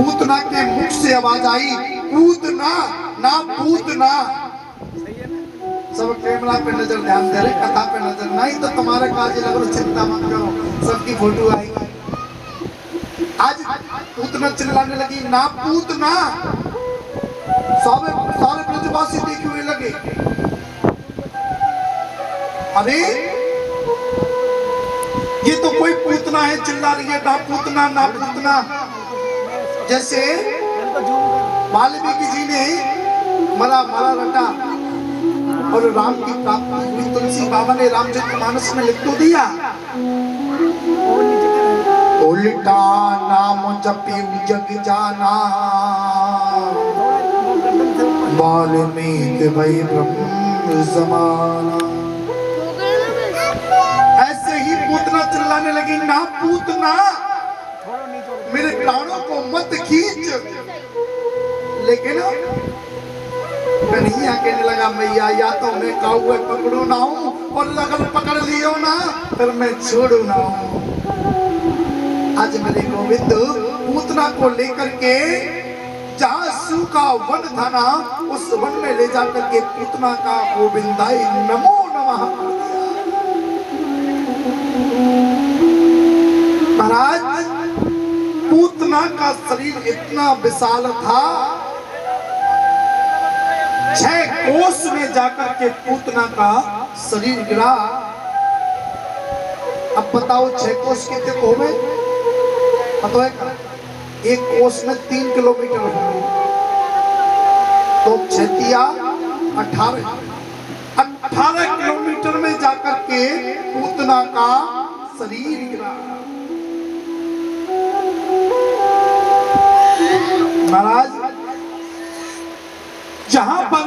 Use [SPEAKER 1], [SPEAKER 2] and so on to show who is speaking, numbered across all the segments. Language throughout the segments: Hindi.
[SPEAKER 1] पूतना के मुख से आवाज आई, पूतना ना पूतना। सब कैमरा पे नजर ध्यान दे रहे, कथा पे नजर नहीं तो तुम्हारे काज लग रहा, चिंता मत करो, सबकी फोटो आएगी। आज पूतना चिल्लाने लगी, ना पूतना। सारे सारे ब्रजवासी देखे हुए लगे, अरे ये तो कोई पूतना है, चिल्ला रही है ना पूतना ना पूतना। जैसे वाल्मीकि जी ने मरा मरा रटा और राम की प्राप्ति हुई, तुलसी बाबा ने रामचरितमानस में लिख तो दिया, उल्टा नाम जपी जग जाना, वाल्मीकि भई ब्रह्म समाना। ऐसे ही पूतना चिल्लाने लगी, ना पूतना, मेरे कानों को मत खींच। लेकिन कन्हैया कहने लगा, मैया या तो मैं काऊ पकड़ू ना हूं, और लगन पकड़ लियो ना फिर मैं छोड़ू ना हूं। आज मेरे गोविंद पूतना को लेकर के जहां सूखा वन था ना, उस वन में ले जाकर के पूतना का गोविंदाई नमो नमः कर दिया। महाराज पूतना का शरीर इतना विशाल था, 6 कोस में जाकर के पूतना का शरीर गिरा। अब बताओ 6 कोस कितने हो गए? पता है, एक कोस में 3 किलोमीटर होंगे, तो 6 18 किलोमीटर में जाकर के पूतना का शरीर गिरा। महाराज जहां पर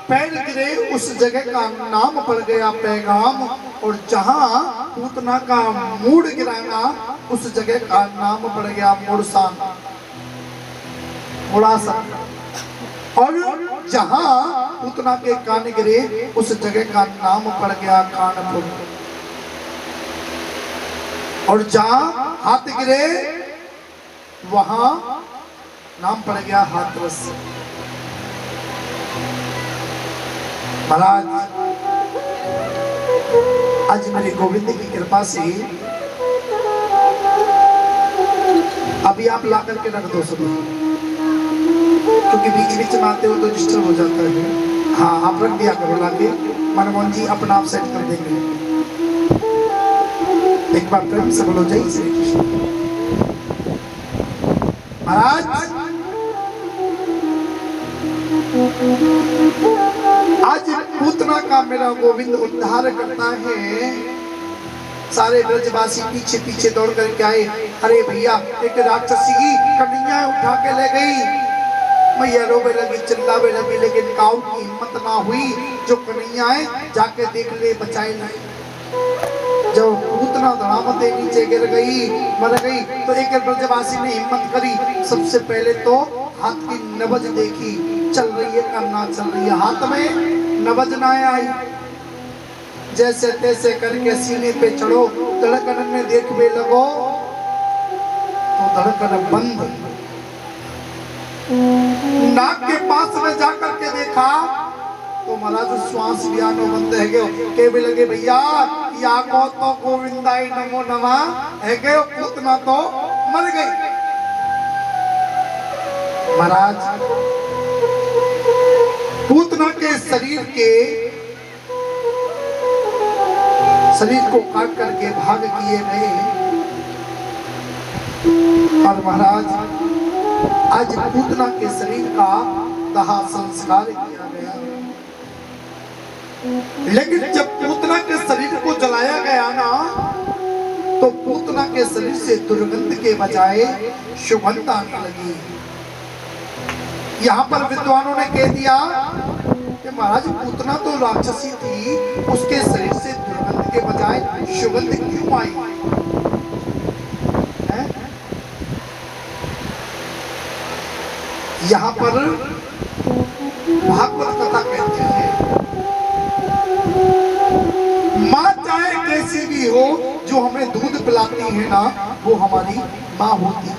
[SPEAKER 1] पैर गिरे उस जगह का नाम पड़ गया पैगाम, और जहां पूतना का मूड गिराना उस जगह का नाम पड़ गया मुड़सान, मुड़ासन। और जहां पूतना के कान गिरे उस जगह का नाम पड़ गया कानपुर, और जहां हाथ गिरे वहां नाम पड़ गया हाथरस। महाराज आज मेरे गोविंद की कृपा से अभी आप ला करके रख दो सब, क्योंकि बीच बीच में आते हो तो डिस्टर्ब हो जाता है। हाँ आप रख दिया करो ला के, मनमोहन जी अपना आप सेट कर देंगे। एक बार प्रेम से बोलो जय श्री कृष्ण। महाराज आज पूतना का मेरा गोविंद उद्धार करता है। सारे ब्रजवासी पीछे पीछे दौड़ करके आए, अरे भैया एक राक्षसी कन्हैया उठा के ले गई। मैया रोवे लगी, चिल्लावे लगी, लेकिन काऊ की हिम्मत ना हुई, जो कन्हैया जाके देख ले, बचाए नहीं। जब पूतना धड़ामते नीचे गिर गई, मर गई, तो एक ब्रजवासी ने हिम्मत करी, सबसे पहले तो हाथ की नबज देखी, चल रही है करना चल रही है, हाथ में नबज ना आई। जैसे तैसे करके सीने पे चढ़ो, धड़कन में देखने लगो तो धड़कन बंद। नाक के पास में जाकर के देखा तो महाराज श्वास भी आनो बंद है गयो। के भी लगे भैया या को तो गोविंदाई नमो नमः है गयो, पूतना तो मर गई। महाराज पूतना के शरीर को काट करके भाग किए गए। और महाराज आज पूतना के शरीर का दाह संस्कार किया गया। लेकिन जब पूतना के शरीर को जलाया गया ना, तो पूतना के शरीर से दुर्गंध के बजाय सुगंध आने लगी। यहाँ पर विद्वानों ने कह दिया कि महाराज पूतना तो राक्षसी थी, उसके शरीर से दुर्गंध के बजाय सुगंध क्यों आई? यहाँ पर भागवत कथा कहते हैं, माँ चाहे कैसी भी हो, जो हमें दूध पिलाती है ना, वो हमारी माँ होती है।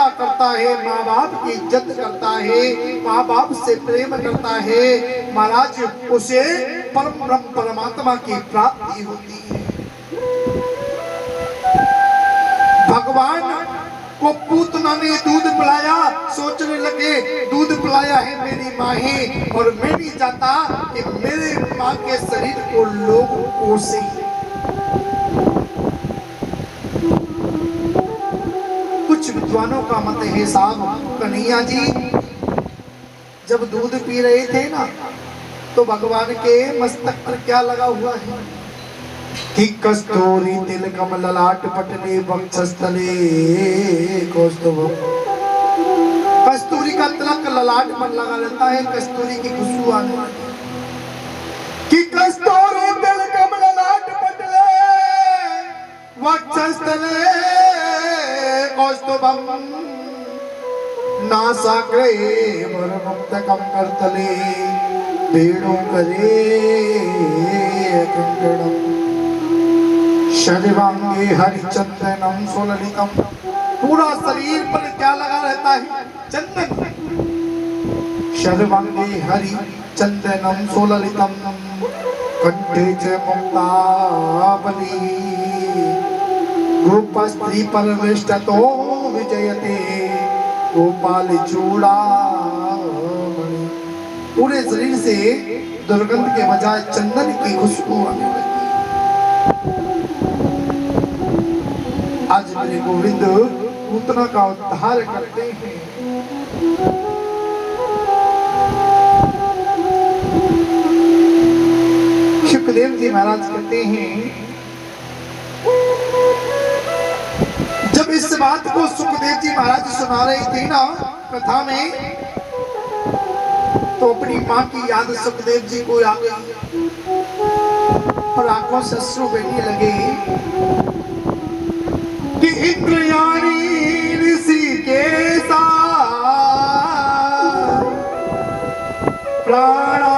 [SPEAKER 1] सेवा करता है, माँ बाप की इज्जत करता है, माँ बाप से प्रेम करता है, महाराज उसे परम ब्रह्म परमात्मा की प्राप्ति होती है। भगवान को पूतना ने दूध पिलाया, सोचने लगे दूध पिलाया है मेरी माँ ही, और मैं नहीं चाहता कि मेरे माँ के शरीर को लोग कोसे। कुछ विद्वानों का मत है साहब, कन्हैया जी जब दूध पी रहे थे ना, तो भगवान के मस्तक पर क्या लगा हुआ है कि कस्तूरी तिलकम ललाट पटले वक्षस्थले कौस्तुभम। कस्तूरी का तिलक ललाट पर लगा रहता है, कस्तूरी की खुशबू आने वाली कि कस्तूरी तिलकम ललाट पटले वक्षस्थले कौस्तुभम नासाग्रे वरमुक्तकम करतले वेणु करे कंकणम शर्वांगे हरिचंदनम सुललितम। पूरा शरीर पर क्या लगा रहता है? चंदन। शर्वांगे हरिचंदनम सुललितम कंठे च मुक्तावली गोपस्त्री परमेष्टतो विजयते गोपाल चूड़ा। पूरे शरीर से दुर्गंध के बजाय चंदन की खुशबू आने लगी। आज मेरे गोविंद पूतना का उद्धार करते हैं। सुखदेव जी महाराज कहते हैं, जब इस बात को सुखदेव जी महाराज सुना रहे थे ना कथा में, तो अपनी माँ की याद सुखदेव जी को आ गई और आंखों से अश्रु बहने लगे कि इंद्रयाणी ऋषि के साथ प्राणा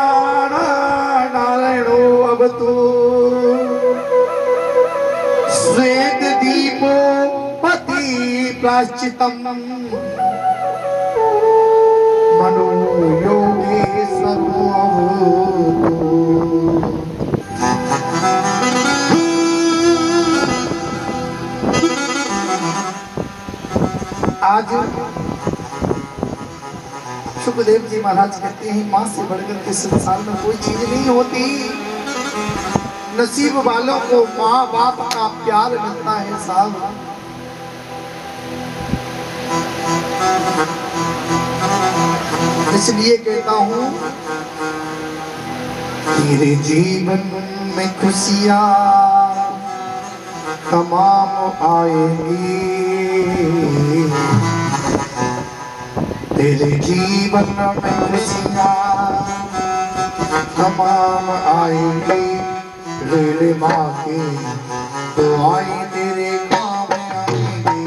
[SPEAKER 1] नारायणो अब तो श्वेत दीपो पति प्राश्चितम मनो योगेश्वरो आज सुखदेव जी महाराज कहते हैं, माँ से बढ़कर के संसार में कोई चीज नहीं होती। नसीब वालों को माँ बाप का प्यार मिलता है साहब। इसलिए कहता हूँ, तेरे जीवन में खुशियाँ तमाम आएंगी, तेरे जीवन में खुशियाँ तमाम आएंगी। रेले माँ की दुआएं तेरे काम आएंगी।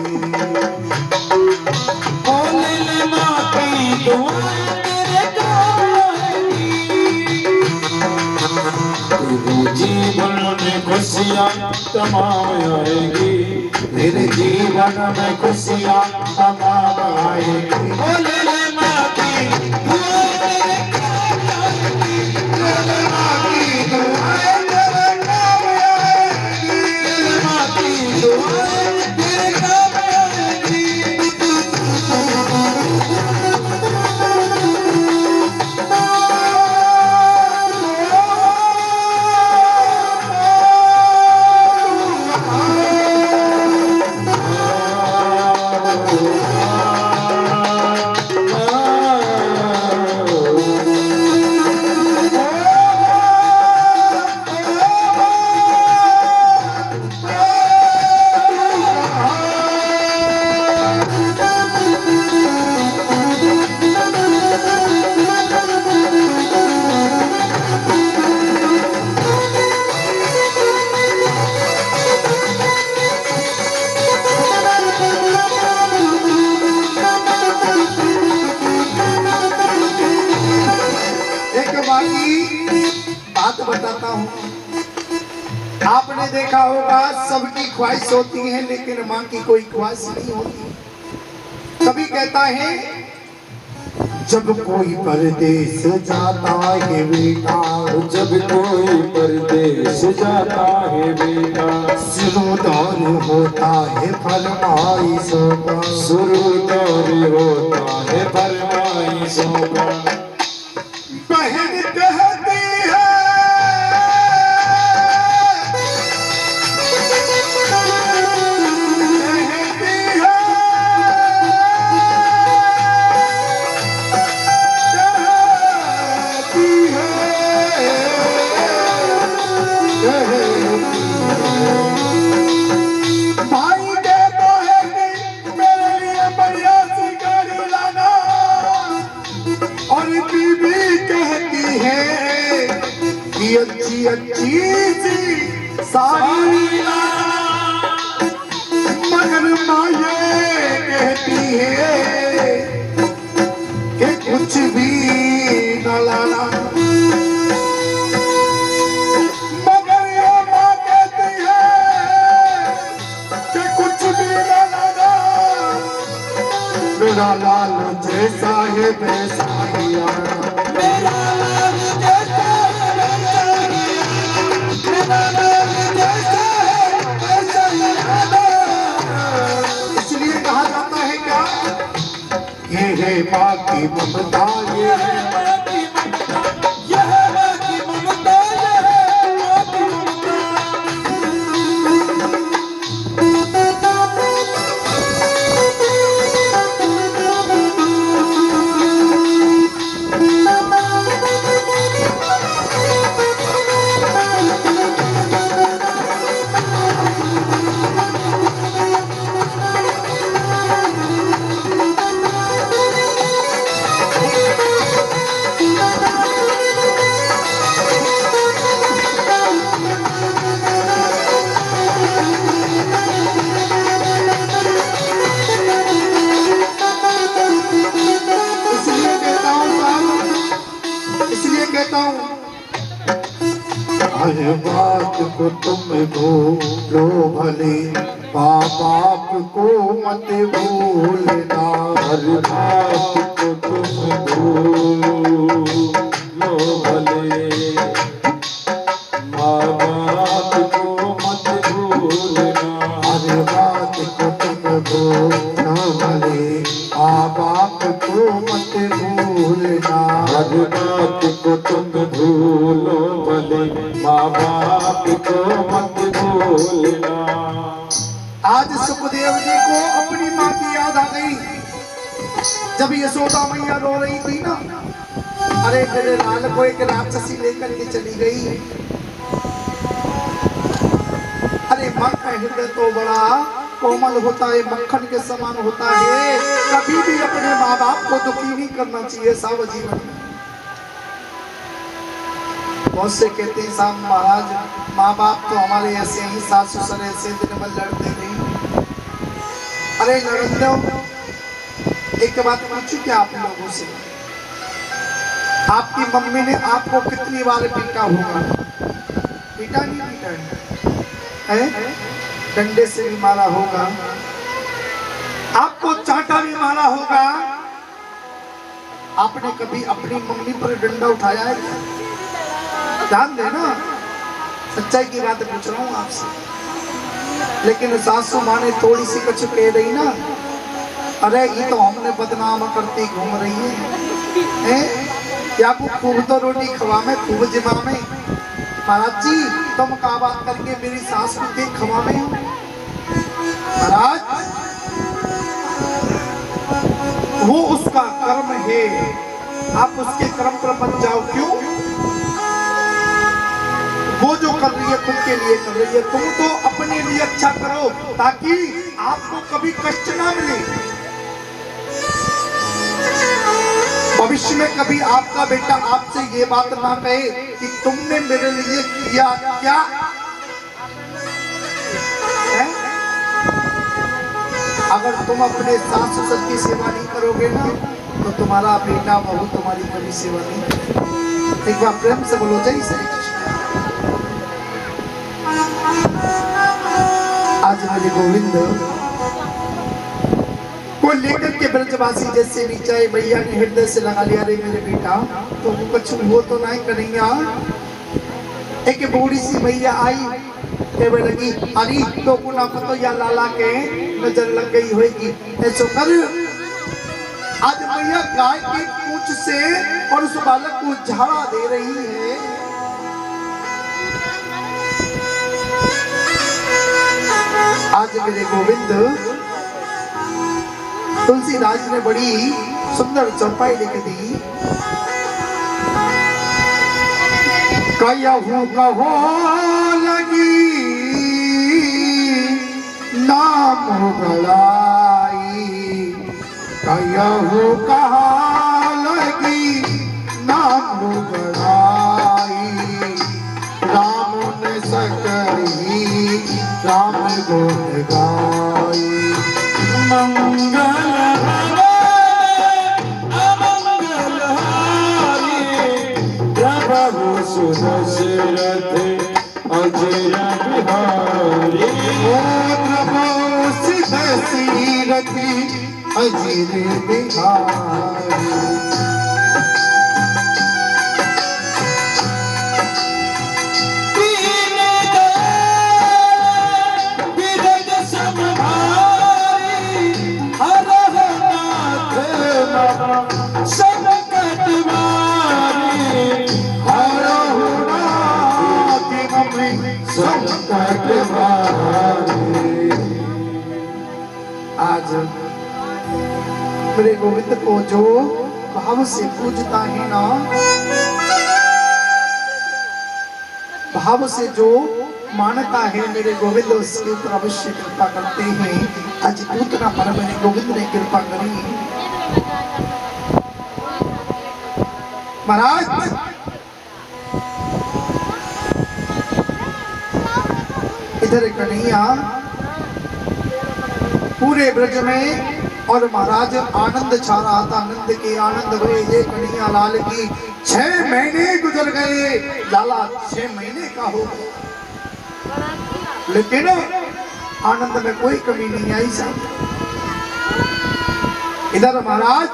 [SPEAKER 1] ओ रेले माँ की दुआएं तेरे काम आएंगी। तेरे जीवन में खुशियाँ तमाम आएंगी, तेरे जीवन में खुशियाँ तमाम आएंगी। बात बताता हूँ, आपने देखा होगा सबकी ख्वाहिश होती है, लेकिन माँ की कोई ख्वाहिश नहीं होती। कभी कहता है जब कोई परदेश जाता है बेटा,
[SPEAKER 2] जब कोई परदेश जाता है बेटा,
[SPEAKER 1] सुरूदार होता है फरमाइशों का,
[SPEAKER 2] सुरूदार होता है फरमाइशों का।
[SPEAKER 1] बहन कहती है अच्छी अच्छी सी साड़ी मगर माँ ये कहती है कि कुछ भी न लाना, मगर ये माँ कहती है कि कुछ भी न लाना, मेरा लाल जैसा है वैसा ही आना, मेरा लाल जैसा इसलिए कहा जाता है क्या, ये है माँ की ममता, ये है माँ की ममता, ये है माँ की ममता, ये है माँ की ममता। हर बात को तुम भूलो भले, माँ बाप को मत भूलना,
[SPEAKER 2] हर बात को तुम भूलो भले, माँ बाप को मत भूलना,
[SPEAKER 1] हर बात को तुम भूलो भले, माँ बाप को मत भूलना,
[SPEAKER 2] हर बात को तुम भूलो भले, माँ बाप को मत भूलना।
[SPEAKER 1] आज सुखदेव जी को अपनी माँ की याद आ गई। जब यशोदा मैया रो रही थी ना, अरे मेरे लाल को एक राक्षसी लेकर के चली गई। अरे माँ का हृदय तो बड़ा कोमल होता है, मक्खन के समान होता है, कभी भी अपने माँ बाप को दुखी नहीं करना चाहिए साव जीवन में। बहुत से कहते हैं साहब महाराज माँ बाप तो हमारे ऐसे ही, सास ससुर ऐसे दिन भर लड़ते नहीं। अरे लड़न दो। एक बात पूछूं क्या आप लोगों से, आपकी मम्मी ने आपको कितनी बार पीटा होगा? पीटा नहीं पीटा है? डंडे से भी मारा होगा, आपको चांटा भी मारा होगा। आपने कभी अपनी मम्मी पर डंडा उठाया है? ध्यान देना, सच्चाई की बात पूछ रहा हूँ आपसे। लेकिन सासू माँ ने थोड़ी सी कुछ कह रही ना, अरे ये तो हमने बदनाम करती घूम रही है, क्या को खूब तो रोटी खवा में, खूब जिमा में। महाराज जी तुम का बात करके मेरी सास को देख खवा में हो? महाराज वो उसका कर्म है, आप उसके कर्म पर मत जाओ। क्यों? वो जो कर रही है खुद के लिए कर रही है, तुम तो अपने लिए अच्छा करो ताकि आपको कभी कष्ट ना मिले। भविष्य में कभी आपका बेटा आपसे ये बात ना कहे कि तुमने मेरे लिए किया क्या है? अगर तुम अपने सास ससुर की सेवा नहीं करोगे ना, तो तुम्हारा बेटा बहू तुम्हारी कभी सेवा नहीं करेगा। एक बार प्रेम से बोलो जय श्री कृष्ण। आज मेरे गोविंद वो लेकर के ब्रजवासी जैसे नीचे आए, मैया ने हृदय से लगा लिया, रे मेरे बेटा तो वो कुछ वो तो नहीं कन्हैया। एक बूढ़ी सी मैया आई, कहने लगी अरे तो कुना पतो या लाला के नजर लग गई होगी, ऐसो कर आज मैया गाय की पूंछ से और उस बालक को झाड़ा दे रही है। आज मेरे गोविंद तुलसीदास ने बड़ी सुंदर चौपाई लिख दी। कहूँ कहो लगी नाम गलाई, कहूँ कहा लगी नाम गलाई, राम ने सकरी राम गुण गाई।
[SPEAKER 2] मंगल अमंगल हारी, प्रभु सुदशरथ अजय बिहारी।
[SPEAKER 1] प्रभु सुदशरथ अजय बिहारी। आज मेरे गोविंद को जो भाव से पूजता है ना, भाव से जो मानता है मेरे गोविंद उसके ऊपर अवश्य कृपा करते हैं। आज पूतना पर मेरे गोविंद ने कृपा करी। महाराज इधर कन्हैया पूरे ब्रज में और महाराज आनंद छा रहा था। आनंद के आनंद हुए ये कन्हैया लाल की 6 महीने गुजर गए। लाला 6 महीने का हो गया, लेकिन आनंद में कोई कमी नहीं आई साहब। इधर महाराज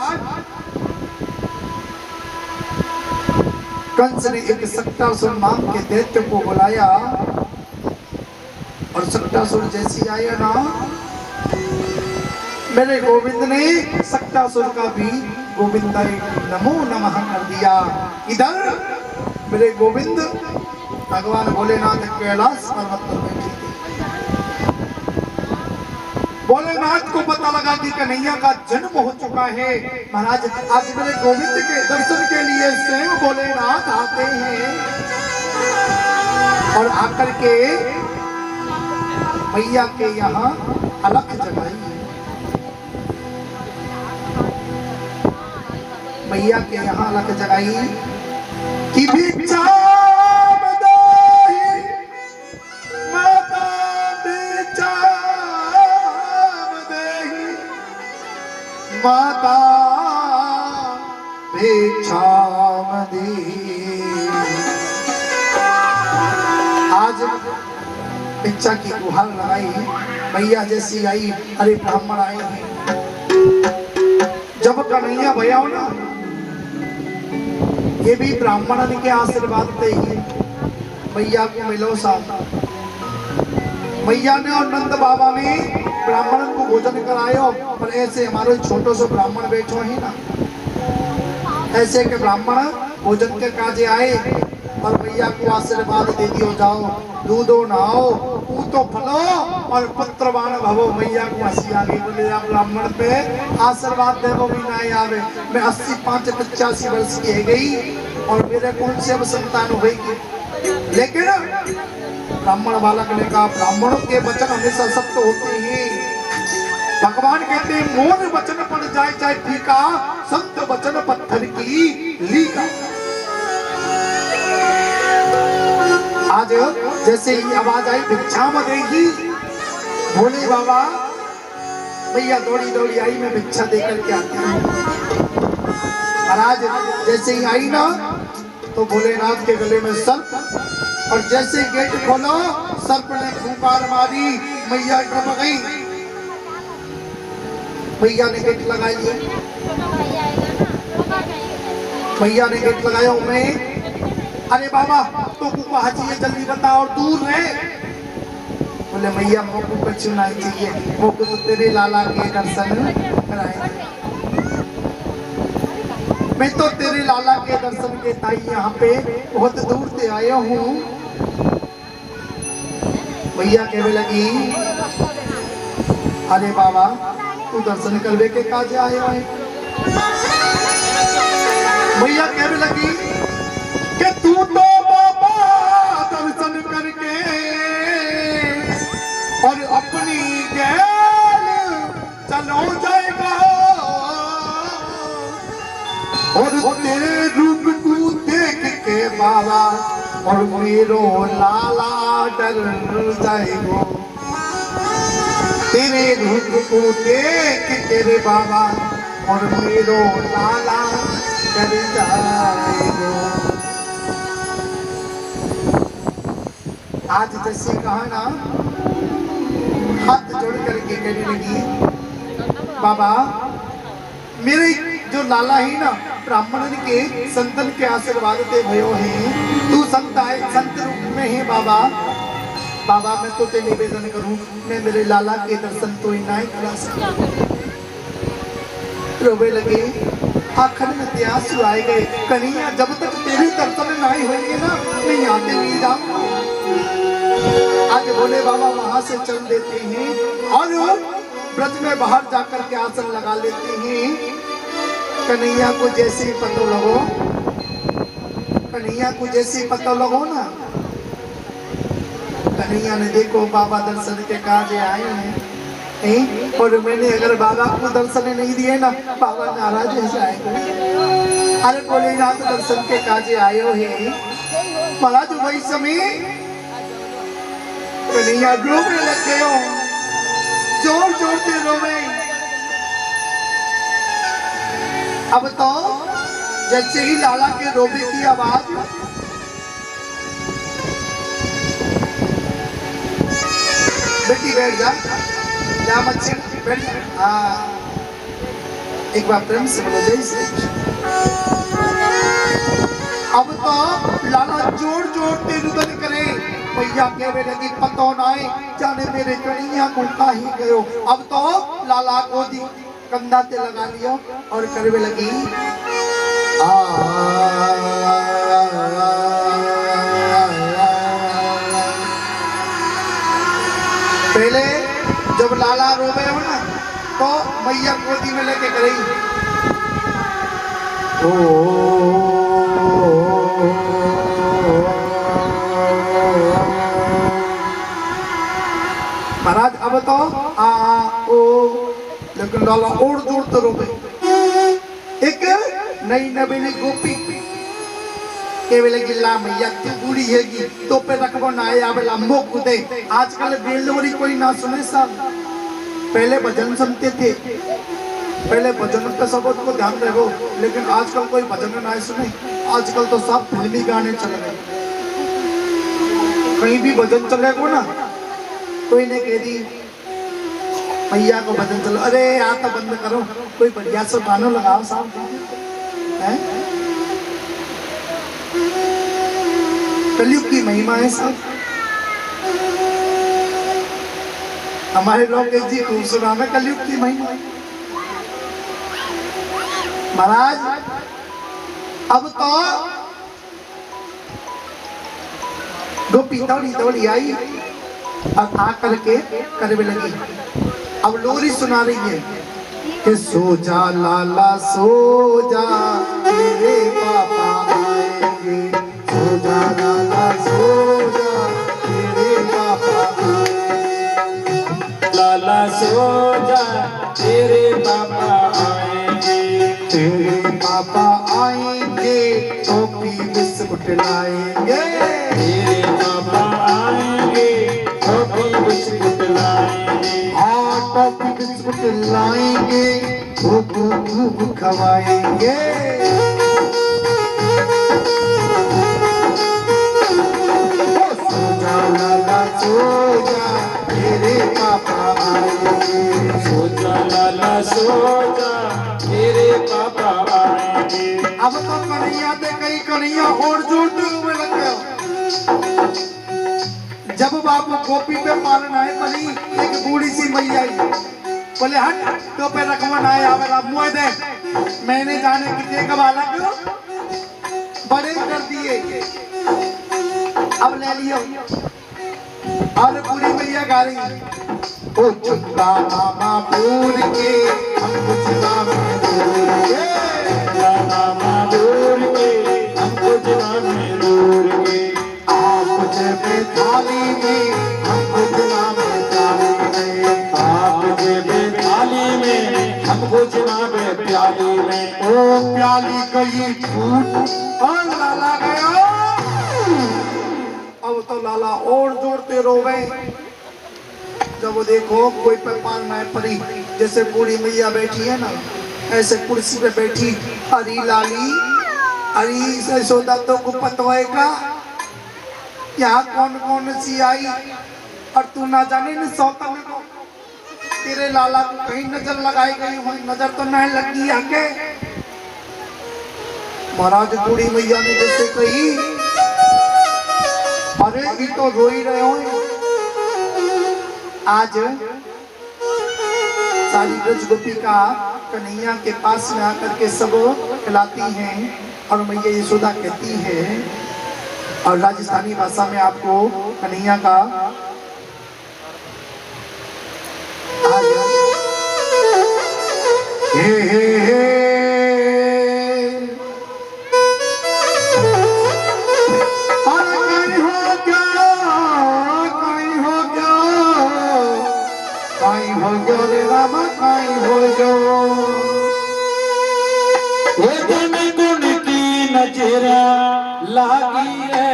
[SPEAKER 1] कंस ने एक सक्टासुर नाम के दैत्य को बुलाया और सक्टासुर जैसी आया ना, मेरे गोविंद ने सक्टासुर का भी गोविंदाय नमो नमः कर दिया। इधर मेरे गोविंद भगवान भोलेनाथ कैलाश पर्वत पर बैठे थे। भोलेनाथ को पता लगा कि कन्हैया का जन्म हो चुका है। महाराज आज मेरे गोविंद के दर्शन के लिए स्वयं भोलेनाथ आते हैं और आकर के मैया के यहाँ अलख जगाई। मैया के यहाँ अलख जगाई कि भिक्षा मदाही माता भिक्षा मदाही माता भिक्षा मदाही। आज भिक्षा की गुहार लगाई। मैया जैसी आई, अरे ब्राह्मण आए हैं। जब कन्हैया भैया हो ना, ये भी ब्राह्मण के आशीर्वाद थे ही मैया को मिलो साहब। मैया ने और नंद बाबा ने ब्राह्मण को भोजन करायो, पर ऐसे हमारे छोटो सो ब्राह्मण बैठो ही ना, ऐसे के ब्राह्मण भोजन के काजे आए और मैया को आशीर्वाद दे दियो, जाओ दूधो नहाओ पूतो फलो और पुत्रवान भवो। मैया को हंसी आ गई, बोले आप ब्राह्मण पे आशीर्वाद देवो भी नहीं आवे। मैं 85-85 वर्ष की है गई और मेरे कौन से अब संतान होगी। लेकिन ब्राह्मण बालक ने कहा ब्राह्मणों के वचन हमेशा सत्य होते हैं। भगवान कहते हैं मोर वचन पड़ जाए चाहे फीका, संत वचन पत्थर की लीका। आज जैसे ही आवाज आई भिक्षा मदेगी, भोले बाबा भैया दौड़ी दौड़ी आई, मैं भिक्षा देकर के आती हूँ। महाराज जैसे ही आई ना तो भोलेनाथ के गले में सर्प, और जैसे गेट खोलो सर्प ने फूंकार मारी, मैया डूब गई। भैया ने गेट लगा लिया, भैया ने गेट लगाया। मैं अरे बाबा तो कहा चाहिए जल्दी बता और दूर रहे। बोले भैया मोको को चुनाई चाहिए, मोको तो तेरे लाला के दर्शन कराए। मैं तो तेरे लाला के दर्शन के ताई यहाँ पे बहुत दूर से आया हूँ। भैया कहने लगी अरे बाबा तू दर्शन करवे के काज आयो है। भैया कहने लगी कि तू तो बाबा दर्शन करके और अपनी गैल चलो जाएगा और तेरे रूप तू देख के बाबा और मेरो लाला डर जाएगा। तेरे रूप को देख तेरे बाबा और मेरो लाला डर जाएगा। आज जैसे कहा ना, हाथ जोड़ करके कहने लगी बाबा मेरे जो लाला है ना ब्राह्मण के संतन के आशीर्वाद से भयो है, तू संत आए संत रूप में है बाबा। बाबा मैं तो ते निवेदन करूं, मैं मेरे लाला के दर्शन तो ही नहीं करा सकता। रोवे लगे, आखिर में त्यास आए गए। कन्हैया जब तक तेरे दर्शन नहीं होंगे ना मैं यहाँ से नहीं जाऊंगा। आज भोले बाबा वहां से चल देते हैं और ब्रज में बाहर जाकर के आसन लगा लेते हैं। कन्हैया को जैसे ही पता लगो, कन्हैया को जैसे ही पता लगो ना, कन्हैया ने देखो बाबा दर्शन के काज आए हैं और मैंने अगर बाबा को दर्शन नहीं दिए ना बाबा नाराज हो जाएगा। अरे भोलेनाथ दर्शन के काज आए हो है महाराज। वही समय कन्हैया रोने लगे हो, जोर जोर से रोवे। अब तो जैसे ही लाला के रोबे की आवाज, बेटी बैठ जा, क्या बच्चे बैठ जा। हाँ एक बार प्रेम से बोलो जय श्री कृष्ण। अब तो लाला जोर जोर से रुदन करे। भैया कहने लगी पतो नाए जाने मेरे कन्हैया को ही गयो। अब तो लाला को दी कंधा ते लगा लियो और करवे लगी पहले जब लाला रोवे हो ना तो मैया गोदी में लेके करेगी महाराज। अब तो लेकिन लाला और जोर तो रोवे। एक नई नवेली गोपी केवल गिल्ला मैया तू बूढ़ी हैगी तो पे रखबो ना आया वाला मुख दे। आजकल बेलवरी कोई ना सुने सब। पहले भजन सुनते थे, पहले भजन पे सब को ध्यान रखो, लेकिन आजकल कोई भजन ना सुने। आजकल तो सब फिल्मी गाने चल रहे, कहीं भी भजन चलेगा ना कोई ने कह दी मैया को भजन चलो, अरे यार तो बंद करो, कोई बढ़िया सा गाना लगाओ साहब। कलयुग की महिमा है सब। हमारे लोकेश जी खूब सुना में कलयुग की महिमा। महाराज अब तो गोपी दौड़ी दौड़ी आई और आकर के करवे लगी। अब लोरी सुना रही है कि सो जा लाला सो जा तेरे पापा आएंगे, सो जा लाला सो जा तेरे पापा आएंगे,
[SPEAKER 2] लाला सो जा तेरे पापा आएंगे,
[SPEAKER 1] तेरे पापा आएंगे टोपी बिस्कुट लाएंगे,
[SPEAKER 2] तेरे पापा आएंगे टोपी बिस्कुट लाएंगे,
[SPEAKER 1] हाँ टोपी बिस्कुट लाएंगे खूब खूब खवाएंगे। सो जा लाला सो जा तेरे पापा आएंगे,
[SPEAKER 2] सो जा लाला सो जा तेरे पापा आएंगे।
[SPEAKER 1] अब तो कन्हैया ते कई कन्हैया और जोड़ते हुए लग गया। जब बाबू गोपी पे पालन आए बनी एक बूढ़ी सी मैया आई, बोले हट तो पे रखवन आए आवेला मुँह दे, मैंने जाने कितने का बालक बड़े कर दिए, अब ले लियो। और पूरी मैया गा रही ओ चुका मामा पूर के हम कुछ नाम दूर के,
[SPEAKER 2] मामा दूर के हम कुछ नाम दूर के,
[SPEAKER 1] आप जब थाली में हम कुछ नाम थाली में,
[SPEAKER 2] आप जब थाली में हम कुछ नाम प्याली में।
[SPEAKER 1] ओ प्याली गई फूट और लाला गया। अब तो लाला और जोड़ते रोवे। जब वो देखो कोई पे पान में परी, जैसे बूढ़ी मैया बैठी है ना ऐसे कुर्सी पे बैठी, हरी लाली हरी यशोदा तो कुपतवाए का यहाँ कौन कौन सी आई और तू ना जाने न सौतन को तेरे लाला को कहीं नजर लगाई गई हो, नजर तो नहीं लगी आके। महाराज बूढ़ी मैया ने जैसे कही अरे ये तो रो ही रहे हो। आज सारी ब्रज गोपिका कन्हैया के पास में आकर के सब खिलाती हैं और मैया यशोदा कहती है, और राजस्थानी भाषा में आपको कन्हैया का आज हे
[SPEAKER 2] नजरा लागी है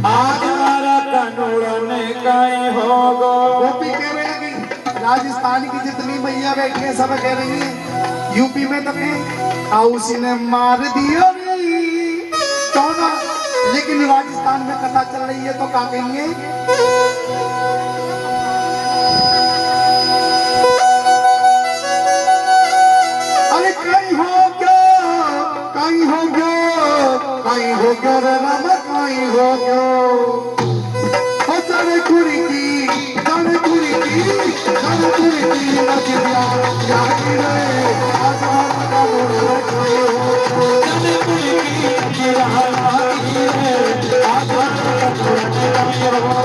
[SPEAKER 2] आज हमारा कनूड़ ने कहीं होगो।
[SPEAKER 1] गोपी कह रही है कि राजस्थान की जितनी मैया बैठी है सब कह रही है यूपी में तक उसी ने मार दिया तो ना, लेकिन राजस्थान में कथा चल रही है तो क्या कहेंगे। अरे कहीं हो गया रे राम कहीं हो गया। जाने कुड़ी की नच दिया यागी रे आज का मोड़ खड़े हो।
[SPEAKER 2] जाने कुड़ी की नच यागी रे आज का मोड़ खड़े हो।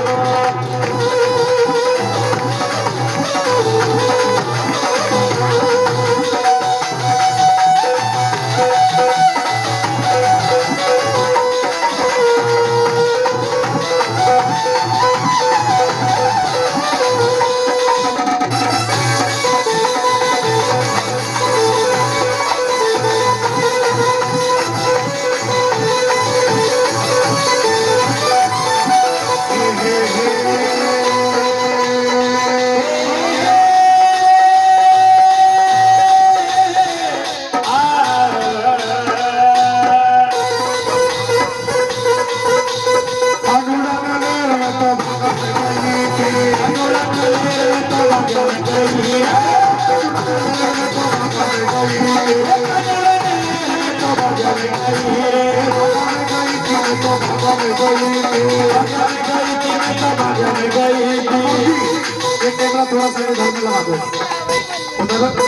[SPEAKER 1] थोड़ा सा इधर में लगा दो,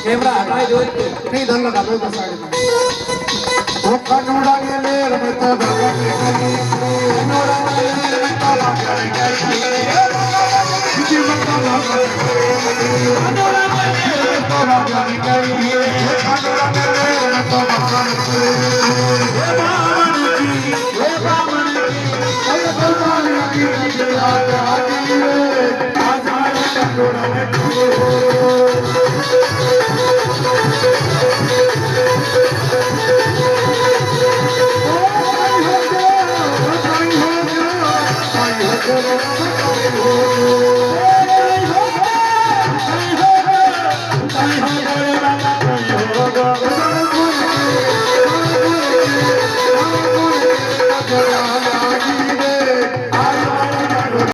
[SPEAKER 2] कैमरा हटाई दो,
[SPEAKER 1] नहीं इधर लगा दो इधर साइड में। ओ कनूड़ा के लेर में तो भगत गई, कनूड़ा के लेर में तो भगत गई, जी मत लगा कनूड़ा के लेर में तो भगत गई, कनूड़ा के लेर में तो भगत गई। हे बामन की अरे भगवान की आज कनूड़ा में Oh